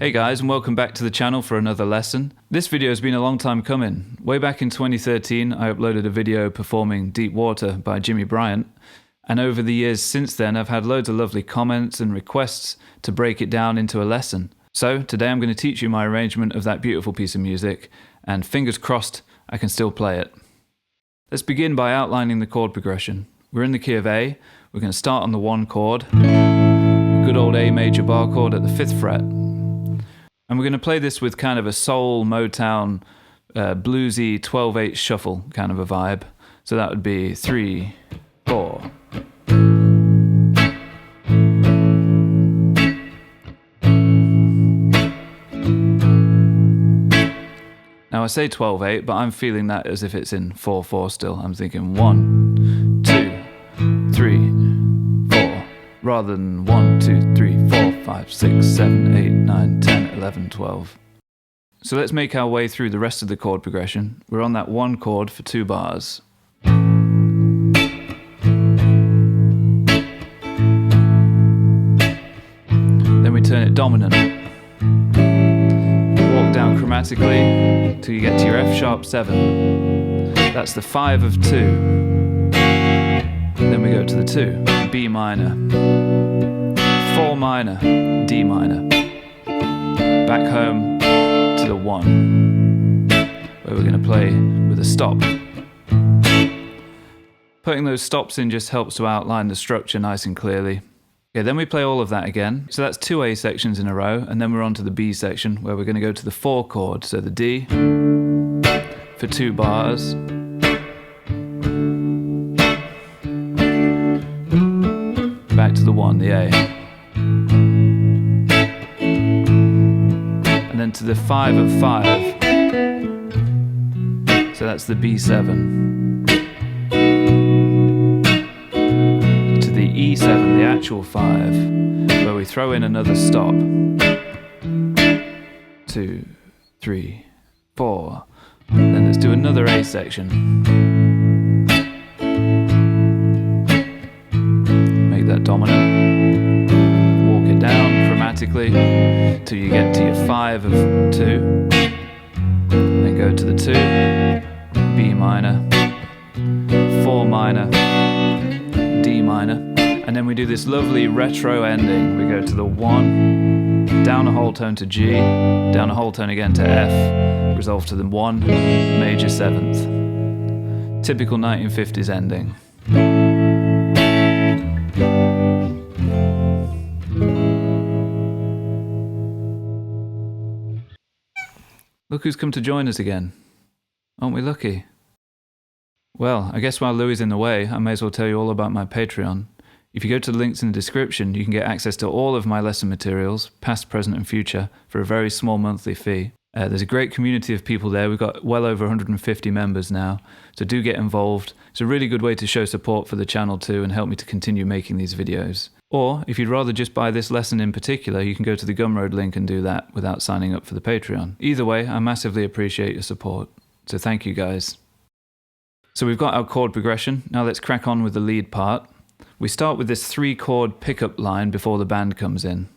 Hey guys, and welcome back to the channel for another lesson. This video has been a long time coming. Way back in 2013, I uploaded a video performing Deep Water by Jimmy Bryant, and over the years since then I've had loads of lovely comments and requests to break it down into a lesson. So today I'm going to teach you my arrangement of that beautiful piece of music, and fingers crossed I can still play it. Let's begin by outlining the chord progression. We're in the key of A. We're going to start on the 1 chord, a good old A major bar chord at the 5th fret. And we're going to play this with kind of a soul, Motown, bluesy 12/8 shuffle kind of a vibe. So that would be 3, 4. Now I say 12/8, but I'm feeling that as if it's in 4/4 still. I'm thinking 1, 2, 3, 4, rather than 1, 2, 3, 4, 5, 6, 7, 8, 9, 10, 11, 12. So let's make our way through the rest of the chord progression. We're on that 1 chord for 2 bars. Then we turn it dominant. Walk down chromatically till you get to your F sharp 7. That's the 5 of 2. Then we go to the 2, B minor, 4 minor, D minor. Back home to the 1, where we're going to play with a stop. Putting those stops in just helps to outline the structure nice and clearly. Okay, then we play all of that again. So that's 2 A sections in a row, and then we're on to the B section, where we're going to go to the 4 chord. So the D for 2 bars. Back to the 1, the A. And then to the 5 of 5. So that's the B7. To the E7, the actual 5, where we throw in another stop. 2, 3, 4. Then let's do another A section. Make that dominant. Walk it down chromatically till you get to your 5 of 2. Then go to the 2, B minor, 4 minor, D minor. And then we do this lovely retro ending. We go to the 1, down a whole tone to G, down a whole tone again to F, resolve to the 1, major 7th. Typical 1950s ending. Look who's come to join us again. Aren't we lucky? Well, I guess while Louis in the way, I may as well tell you all about my Patreon. If you go to the links in the description, you can get access to all of my lesson materials, past, present and future, for a very small monthly fee. There's a great community of people there. We've got well over 150 members now, so do get involved. It's a really good way to show support for the channel too and help me to continue making these videos. Or, if you'd rather just buy this lesson in particular, you can go to the Gumroad link and do that without signing up for the Patreon. Either way, I massively appreciate your support, so thank you guys. So we've got our chord progression. Now let's crack on with the lead part. We start with this 3 chord pickup line before the band comes in.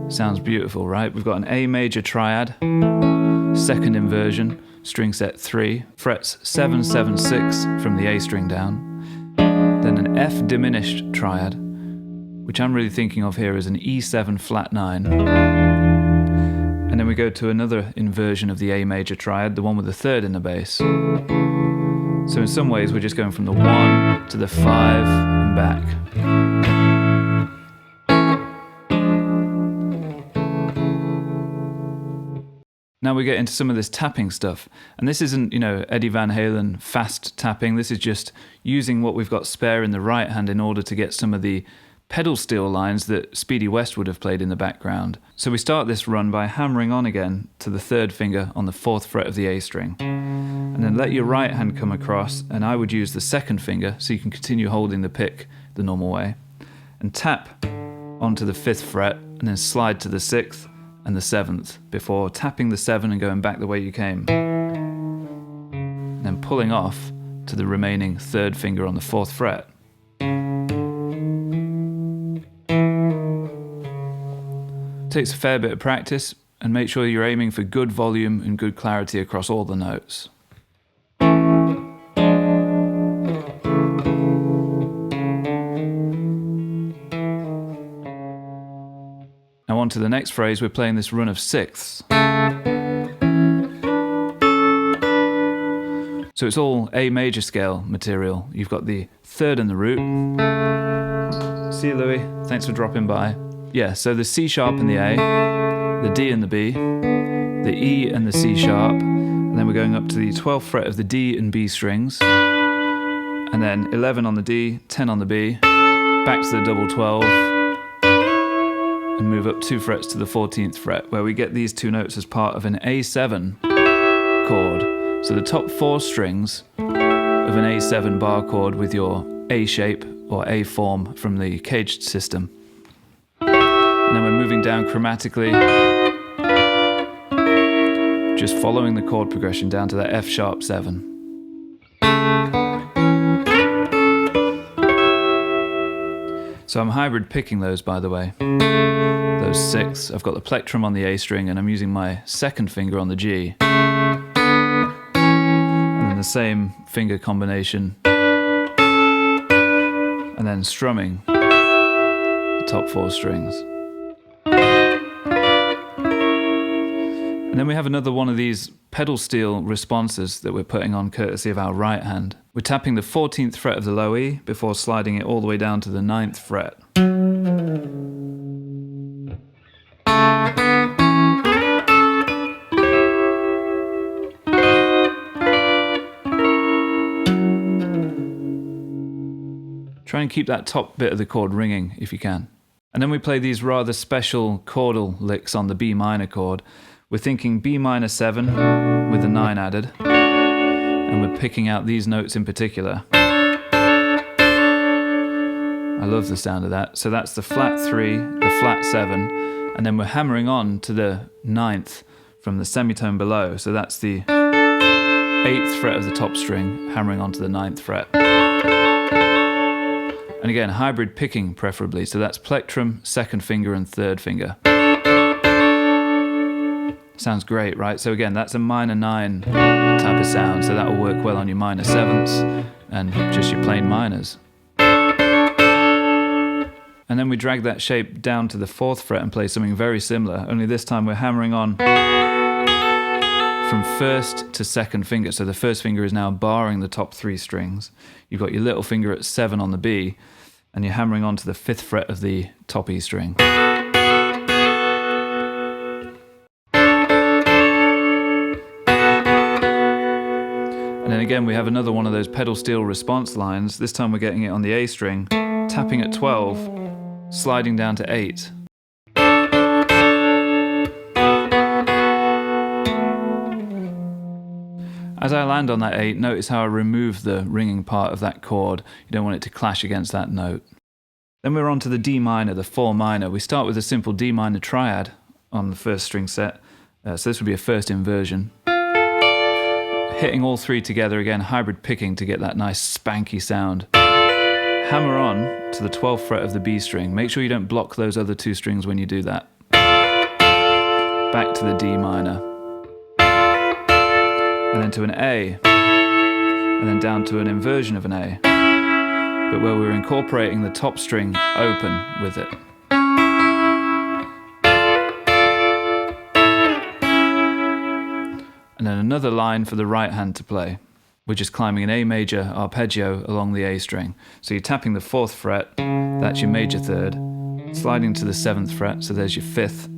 Sounds beautiful, right? We've got an A major triad, 2nd inversion, string set 3, frets 7, 7, 6 from the A string down. Then an F diminished triad, which I'm really thinking of here as an E7 flat 9. And then we go to another inversion of the A major triad, the one with the 3rd in the bass. So in some ways we're just going from the 1 to the 5 and back. Now we get into some of this tapping stuff. And this isn't, Eddie Van Halen fast tapping. This is just using what we've got spare in the right hand in order to get some of the pedal steel lines that Speedy West would have played in the background. So we start this run by hammering on again to the 3rd finger on the 4th fret of the A string. And then let your right hand come across, and I would use the 2nd finger so you can continue holding the pick the normal way. And tap onto the 5th fret, and then slide to the 6th and the 7th before tapping the 7 and going back the way you came. And then pulling off to the remaining 3rd finger on the 4th fret. takes a fair bit of practice, and make sure you're aiming for good volume and good clarity across all the notes. Now on to the next phrase, we're playing this run of sixths. So it's all A major scale material. You've got the third and the root. See you, Louis. Thanks for dropping by. Yeah, so the C sharp and the A, the D and the B, the E and the C sharp, and then we're going up to the 12th fret of the D and B strings, and then 11 on the D, 10 on the B, back to the double 12, and move up 2 frets to the 14th fret, where we get these two notes as part of an A7 chord. So the top 4 strings of an A7 bar chord with your A shape or A form from the caged system. And then we're moving down chromatically, just following the chord progression down to that F sharp 7. So I'm hybrid picking those, by the way. Those 6. I've got the plectrum on the A string and I'm using my second finger on the G. And then the same finger combination. And then strumming the top 4 strings. And then we have another one of these pedal steel responses that we're putting on courtesy of our right hand. We're tapping the 14th fret of the low E before sliding it all the way down to the 9th fret. Try and keep that top bit of the chord ringing if you can. And then we play these rather special chordal licks on the B minor chord. We're thinking B minor 7 with a 9 added, and we're picking out these notes in particular. I love the sound of that. So that's the flat 3, the flat 7, and then we're hammering on to the 9th from the semitone below. So that's the 8th fret of the top string, hammering onto the 9th fret. And again, hybrid picking preferably. So that's plectrum, second finger, and third finger. Sounds great, right? So again, that's a minor 9 type of sound, so that will work well on your minor 7ths and just your plain minors. And then we drag that shape down to the 4th fret and play something very similar, only this time we're hammering on from first to second finger. So the first finger is now barring the top 3 strings. You've got your little finger at 7 on the B, and you're hammering on to the 5th fret of the top E string. And then again, we have another one of those pedal steel response lines. This time we're getting it on the A string, tapping at 12, sliding down to 8. As I land on that 8, notice how I remove the ringing part of that chord. You don't want it to clash against that note. Then we're on to the D minor, the 4 minor. We start with a simple D minor triad on the first string set. So this would be a first inversion. Hitting all 3 together again, hybrid picking to get that nice spanky sound. Hammer on to the 12th fret of the B string. Make sure you don't block those other 2 strings when you do that. Back to the D minor. And then to an A. And then down to an inversion of an A. But where we're incorporating the top string open with it. And then another line for the right hand to play. We're just climbing an A major arpeggio along the A string. So you're tapping the 4th fret, that's your major 3rd, sliding to the 7th fret, so there's your 5th,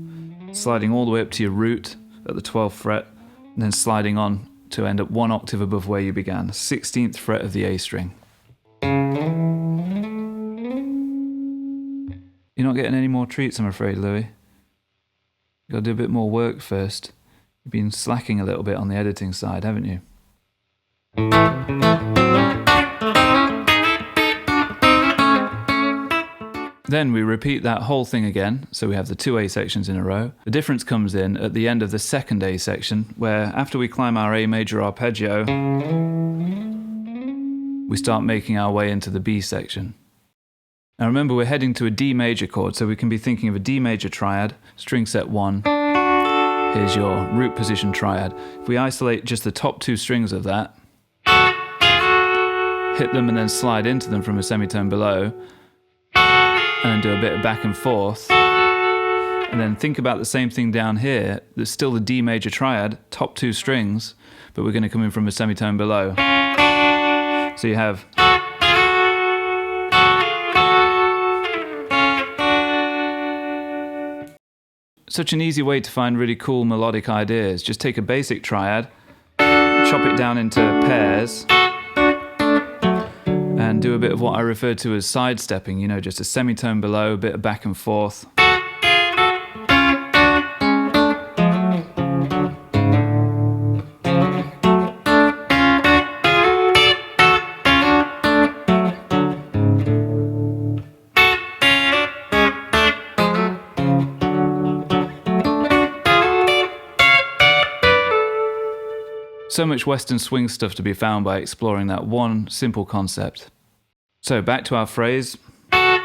sliding all the way up to your root at the 12th fret, and then sliding on to end up 1 octave above where you began, 16th fret of the A string. You're not getting any more treats, I'm afraid, Louis. You've got to do a bit more work first. You've been slacking a little bit on the editing side, haven't you? Then we repeat that whole thing again, so we have the 2 A sections in a row. The difference comes in at the end of the second A section, where after we climb our A major arpeggio, we start making our way into the B section. Now remember, we're heading to a D major chord, so we can be thinking of a D major triad, string set 1. Here's your root position triad. If we isolate just the top 2 strings of that, hit them and then slide into them from a semitone below, and then do a bit of back and forth, and then think about the same thing down here. There's still the D major triad, top 2 strings, but we're going to come in from a semitone below. So you have such an easy way to find really cool melodic ideas. Just take a basic triad, chop it down into pairs, and do a bit of what I refer to as sidestepping, you know, just a semitone below, a bit of back and forth. So much Western swing stuff to be found by exploring that one simple concept. So back to our phrase. Then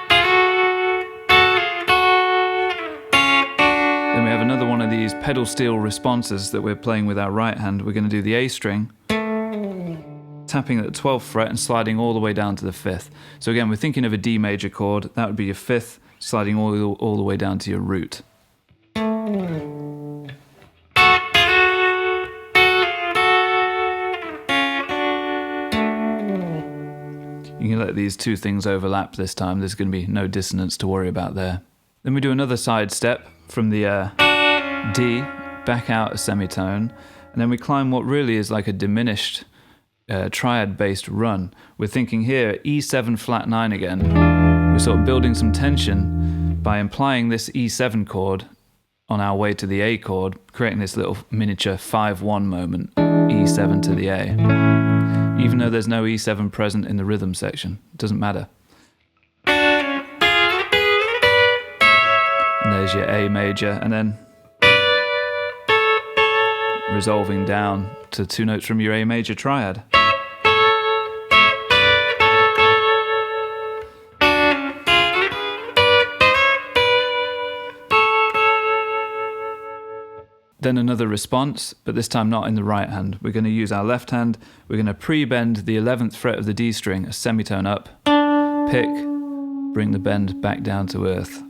we have another one of these pedal steel responses that we're playing with our right hand. We're going to do the A string, tapping at the 12th fret and sliding all the way down to the 5th. So again, we're thinking of a D major chord. That would be your 5th, sliding all the way down to your root. You can let these 2 things overlap this time. There's going to be no dissonance to worry about there. Then we do another side step from the D back out a semitone, and then we climb what really is like a diminished triad-based run. We're thinking here E7 flat 9 again. We're sort of building some tension by implying this E7 chord on our way to the A chord, creating this little miniature 5-1 moment, E7 to the A. Even though there's no E7 present in the rhythm section, it doesn't matter. And there's your A major, and then resolving down to 2 notes from your A major triad. Then another response, but this time not in the right hand. We're going to use our left hand. We're going to pre-bend the 11th fret of the D string, a semitone up, pick, bring the bend back down to earth.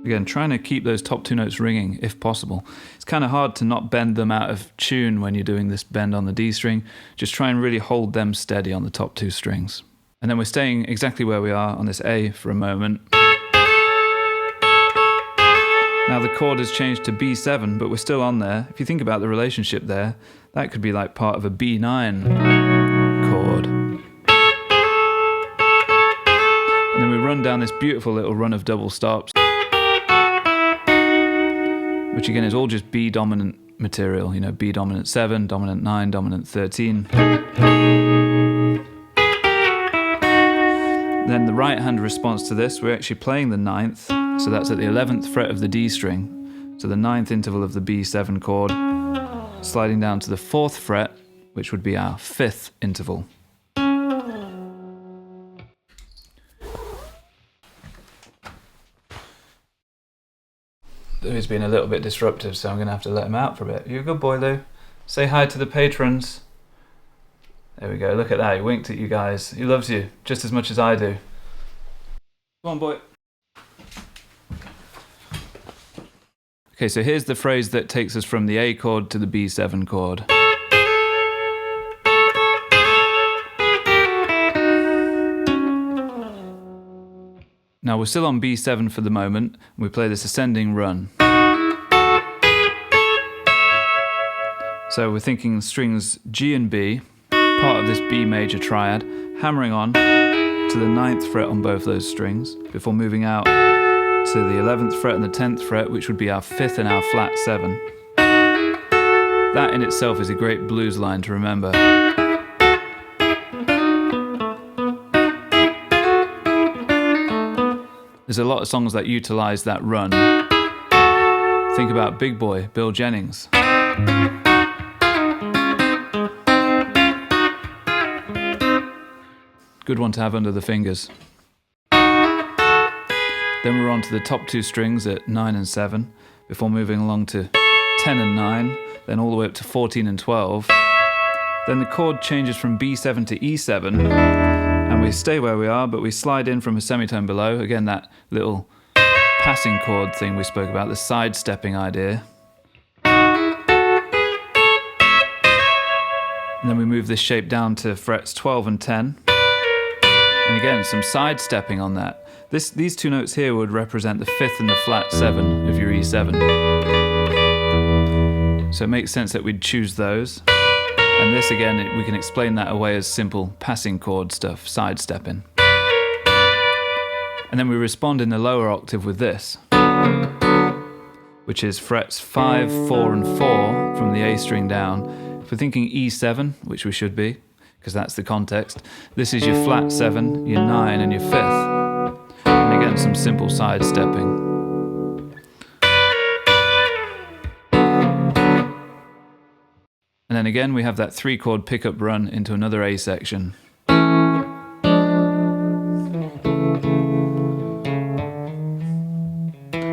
Again, trying to keep those top 2 notes ringing if possible. It's kind of hard to not bend them out of tune when you're doing this bend on the D string. Just try and really hold them steady on the top 2 strings. And then we're staying exactly where we are on this A for a moment. Now the chord has changed to B7, but we're still on there. If you think about the relationship there, that could be like part of a B9 chord. And then we run down this beautiful little run of double stops, which again is all just B dominant material, you know, B dominant 7, dominant 9, dominant 13. Then the right hand response to this, we're actually playing the 9th, so that's at the 11th fret of the D string, so the 9th interval of the B7 chord, sliding down to the 4th fret, which would be our 5th interval. Lou's been a little bit disruptive, so I'm going to have to let him out for a bit. You're a good boy, Lou. Say hi to the patrons. There we go, look at that, he winked at you guys. He loves you just as much as I do. Come on, boy. Okay, so here's the phrase that takes us from the A chord to the B7 chord. Now we're still on B7 for the moment, and we play this ascending run. So we're thinking strings G and B, part of this B major triad, hammering on to the 9th fret on both those strings before moving out to the 11th fret and the 10th fret, which would be our 5th and our flat 7. That in itself is a great blues line to remember. There's a lot of songs that utilize that run. Think about Big Boy, Bill Jennings. Good one to have under the fingers. Then we're on to the top two strings at 9 and 7, before moving along to 10 and 9, then all the way up to 14 and 12. Then the chord changes from B7 to E7, and we stay where we are, but we slide in from a semitone below. Again, that little passing chord thing we spoke about, the sidestepping idea. And then we move this shape down to frets 12 and 10. And again, some sidestepping on that. These two notes here would represent the 5th and the flat 7 of your E7. So it makes sense that we'd choose those. And this again, we can explain that away as simple passing chord stuff, sidestepping. And then we respond in the lower octave with this, which is frets 5, 4 and 4 from the A string down. If we're thinking E7, which we should be, because that's the context, this is your flat 7, your 9 and your 5th. And again, some simple sidestepping. And then again, we have that 3-chord pickup run into another A section.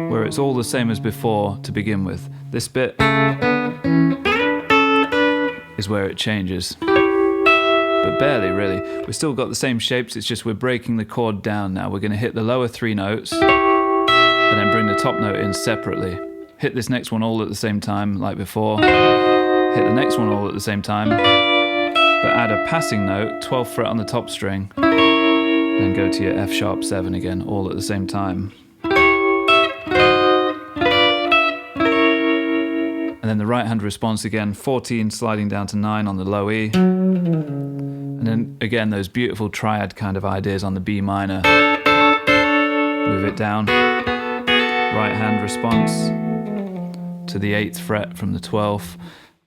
Where it's all the same as before to begin with. This bit is where it changes. But barely, really. We've still got the same shapes, it's just we're breaking the chord down now. We're going to hit the lower 3 notes, and then bring the top note in separately. Hit this next one all at the same time, like before. Hit the next one all at the same time, but add a passing note, 12th fret on the top string, and then go to your F sharp 7 again, all at the same time. And then the right hand response again, 14 sliding down to 9 on the low E. And then again, those beautiful triad kind of ideas on the B minor. Move it down. Right hand response to the 8th fret from the 12th.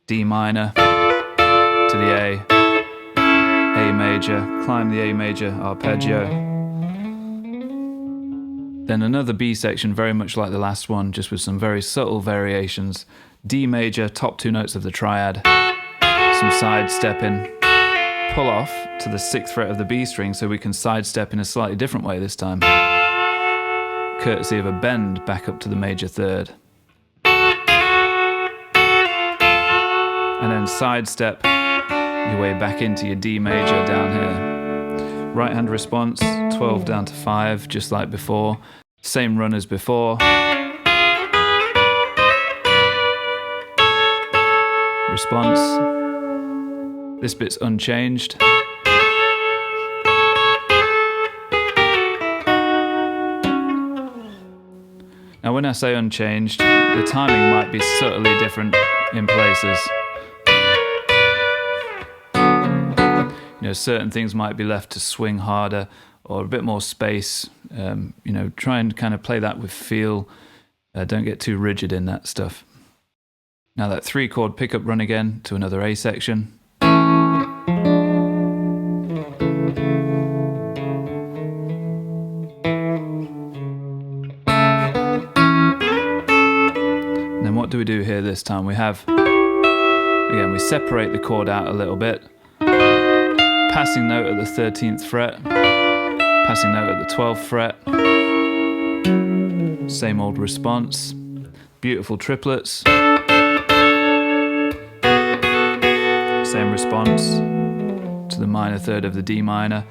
D minor to the A major, climb the A major arpeggio. Then another B section very much like the last one, just with some very subtle variations. D major, top 2 notes of the triad, some sidestepping, pull off to the 6th fret of the B string so we can sidestep in a slightly different way this time, courtesy of a bend back up to the major 3rd. And then sidestep your way back into your D major down here. Right hand response, 12 down to 5, just like before. Same run as before. Response. This bit's unchanged. Now when I say unchanged, the timing might be subtly different in places. You know, certain things might be left to swing harder or a bit more space. You know, try and kind of play that with feel. Don't get too rigid in that stuff. Now that 3-chord pickup run again to another A section. And then what do we do here this time? We have, again, we separate the chord out a little bit. Passing note at the 13th fret, passing note at the 12th fret, same old response, beautiful triplets, same response to the minor 3rd of the D minor,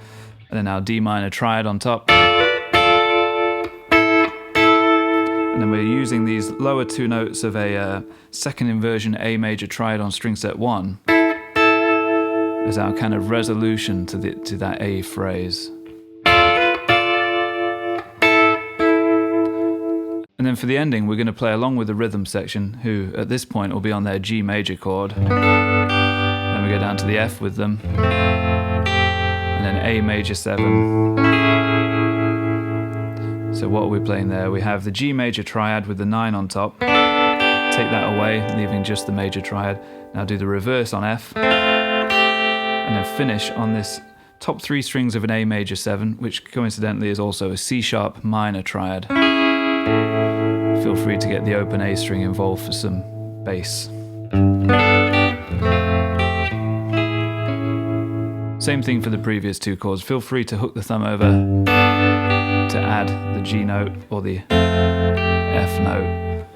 and then our D minor triad on top. And then we're using these lower 2 notes of a second inversion A major triad on string set 1 as our kind of resolution to that A phrase. And then for the ending, we're going to play along with the rhythm section, who at this point will be on their G major chord. Then we go down to the F with them, and then A major 7. So what are we playing there? We have the G major triad with the 9 on top. Take that away, leaving just the major triad. Now do the reverse on F. And then finish on this top 3 strings of an A major 7, which coincidentally is also a C sharp minor triad. Feel free to get the open A string involved for some bass. Same thing for the previous two chords. Feel free to hook the thumb over to add the G note or the F note.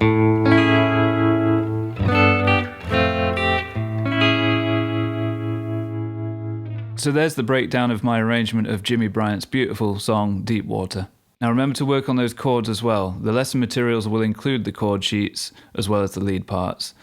So there's the breakdown of my arrangement of Jimmy Bryant's beautiful song, Deep Water. Now remember to work on those chords as well. The lesson materials will include the chord sheets as well as the lead parts.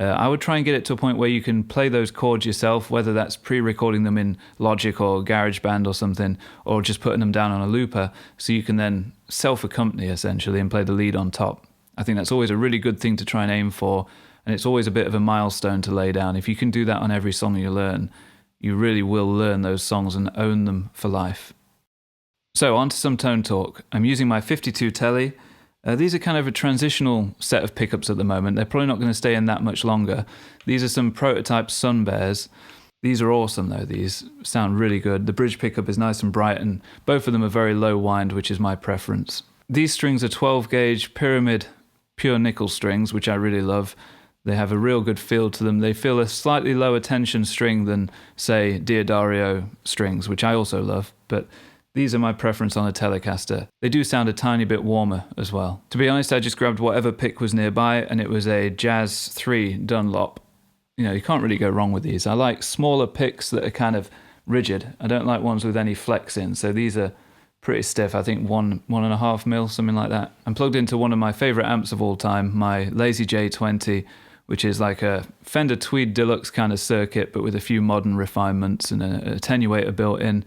I would try and get it to a point where you can play those chords yourself, whether that's pre-recording them in Logic or GarageBand or something, or just putting them down on a looper, so you can then self-accompany essentially and play the lead on top. I think that's always a really good thing to try and aim for, and it's always a bit of a milestone to lay down. If you can do that on every song you learn, you really will learn those songs and own them for life. So on to some tone talk. I'm using my 52 Tele. These are kind of a transitional set of pickups at the moment. They're probably not going to stay in that much longer. These are some prototype Sun Bears. These are awesome though. These sound really good. The bridge pickup is nice and bright, and both of them are very low wind, which is my preference. These strings are 12 gauge pyramid pure nickel strings, which I really love. They have a real good feel to them. They feel a slightly lower tension string than, say, Diodario strings, which I also love, but these are my preference on a Telecaster. They do sound a tiny bit warmer as well. To be honest, I just grabbed whatever pick was nearby, and it was a Jazz 3 Dunlop. You know, you can't really go wrong with these. I like smaller picks that are kind of rigid. I don't like ones with any flex in, so these are pretty stiff. I think 1.5 mil, something like that. I'm plugged into one of my favorite amps of all time, my Lazy J20, which is like a Fender Tweed Deluxe kind of circuit, but with a few modern refinements and an attenuator built in,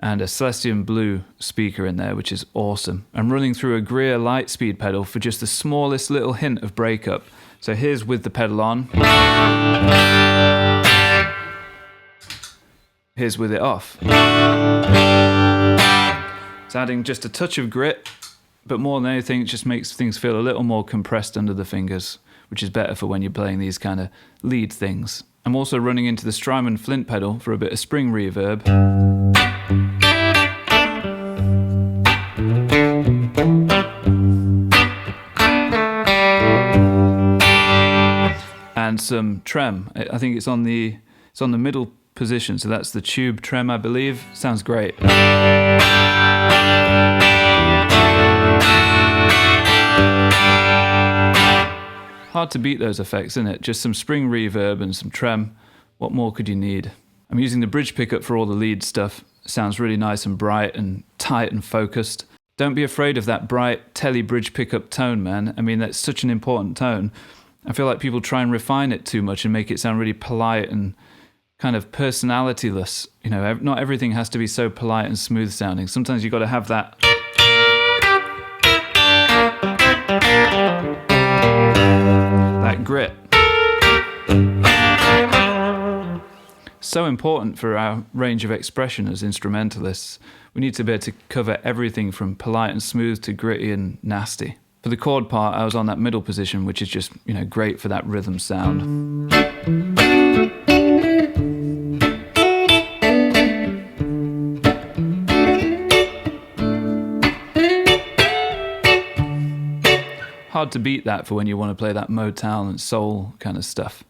and a Celestium Blue speaker in there, which is awesome. I'm running through a Greer Lightspeed pedal for just the smallest little hint of breakup. So here's with the pedal on. Here's with it off. It's adding just a touch of grit, but more than anything, it just makes things feel a little more compressed under the fingers, which is better for when you're playing these kind of lead things. I'm also running into the Strymon Flint pedal for a bit of spring reverb. And some trem. I think it's on the middle position, so that's the tube trem, I believe. Sounds great. Hard to beat those effects, isn't it? Just some spring reverb and some trem. What more could you need? I'm using the bridge pickup for all the lead stuff. Sounds really nice and bright and tight and focused. Don't be afraid of that bright tele bridge pickup tone, man. I mean, that's such an important tone. I feel like people try and refine it too much and make it sound really polite and kind of personalityless. You know, not everything has to be so polite and smooth sounding. Sometimes you've got to have that. That grit. So important for our range of expression as instrumentalists. We need to be able to cover everything from polite and smooth to gritty and nasty. For the chord part, I was on that middle position, which is just, you know, great for that rhythm sound. Hard to beat that for when you want to play that Motown and soul kind of stuff.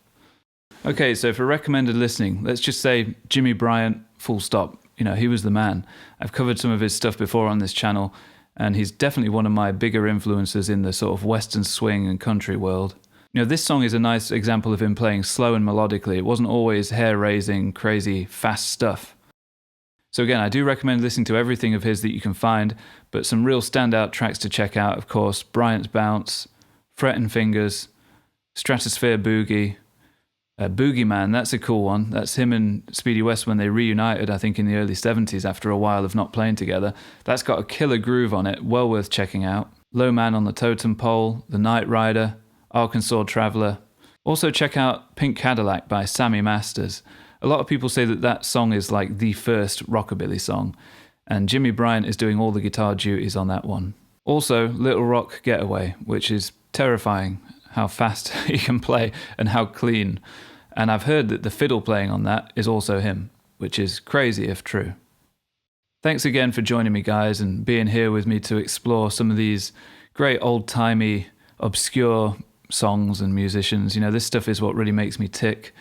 Okay, so for recommended listening, let's just say Jimmy Bryant, full stop. You know, he was the man. I've covered some of his stuff before on this channel, and he's definitely one of my bigger influences in the sort of Western swing and country world. You know, this song is a nice example of him playing slow and melodically. It wasn't always hair-raising, crazy, fast stuff. So again, I do recommend listening to everything of his that you can find, but some real standout tracks to check out, of course, Bryant's Bounce, Frettin' Fingers, Stratosphere Boogie, Boogie Man, that's a cool one. That's him and Speedy West when they reunited, I think in the early 70s after a while of not playing together. That's got a killer groove on it, well worth checking out. Low Man on the Totem Pole, The Night Rider, Arkansas Traveler. Also check out Pink Cadillac by Sammy Masters. A lot of people say that that song is like the first rockabilly song, and Jimmy Bryant is doing all the guitar duties on that one. Also, Little Rock Getaway, which is terrifying, how fast he can play and how clean. And I've heard that the fiddle playing on that is also him, which is crazy if true. Thanks again for joining me, guys, and being here with me to explore some of these great old-timey, obscure songs and musicians. You know, this stuff is what really makes me tick.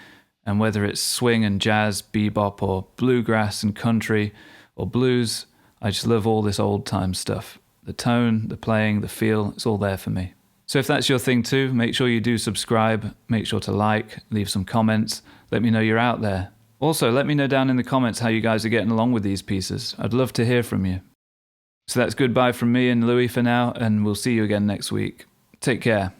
And whether it's swing and jazz, bebop, or bluegrass and country, or blues, I just love all this old time stuff. The tone, the playing, the feel, it's all there for me. So if that's your thing too, make sure you do subscribe, make sure to like, leave some comments, let me know you're out there. Also, let me know down in the comments how you guys are getting along with these pieces. I'd love to hear from you. So that's goodbye from me and Louis for now, and we'll see you again next week. Take care.